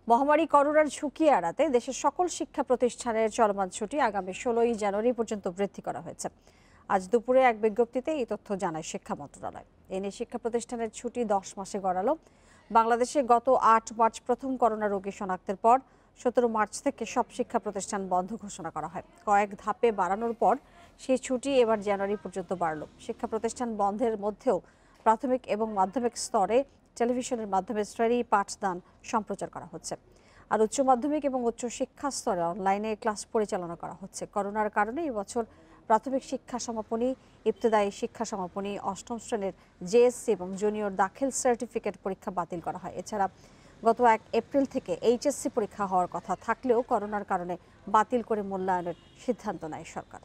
মহামারী করোনার ঝুঁকি এড়াতে দেশের সকল শিক্ষা প্রতিষ্ঠানের চলমান ছুটি আগামী 16 জানুয়ারি পর্যন্ত বৃদ্ধি করা হয়েছে। আজ দুপুরে এক বিজ্ঞপ্তিতে এই তথ্য জানায় শিক্ষা মন্ত্রণালয়। এ নিয়ে শিক্ষা প্রতিষ্ঠানের ছুটি 10 মাসে গড়ালো। বাংলাদেশে গত 8 মার্চ প্রথম করোনা রোগী শনাক্তের পর 17 মার্চ থেকে সব শিক্ষা প্রতিষ্ঠান বন্ধ ঘোষণা করা হয়। কয়েক ধাপে বাড়ানোর পর সেই ছুটি এবার জানুয়ারি পর্যন্ত বাড়ল। শিক্ষা প্রতিষ্ঠান বন্ধের মধ্যেও প্রাথমিক এবং মাধ্যমিক স্তরে টেলিভিশনের মাধ্যমে শ্রেণী পাঠদান সম্প্রচার করা হচ্ছে। আর উচ্চ মাধ্যমিক এবং উচ্চ শিক্ষা স্তরে অনলাইনে ক্লাস পরিচালনা করা হচ্ছে। করোনার কারণে এবছর প্রাথমিক শিক্ষা সমাপনী, ইবতেদায়ী শিক্ষা সমাপনী, অষ্টম শ্রেণীর জেএসসি এবং জুনিয়র দাখিল সার্টিফিকেট পরীক্ষা বাতিল করা হয়। এছাড়া গত 1 এপ্রিল থেকে এইচএসসি পরীক্ষা হওয়ার কথা থাকলেও করোনার কারণে বাতিল করে মূল্যায়নের সিদ্ধান্ত নেয় সরকার।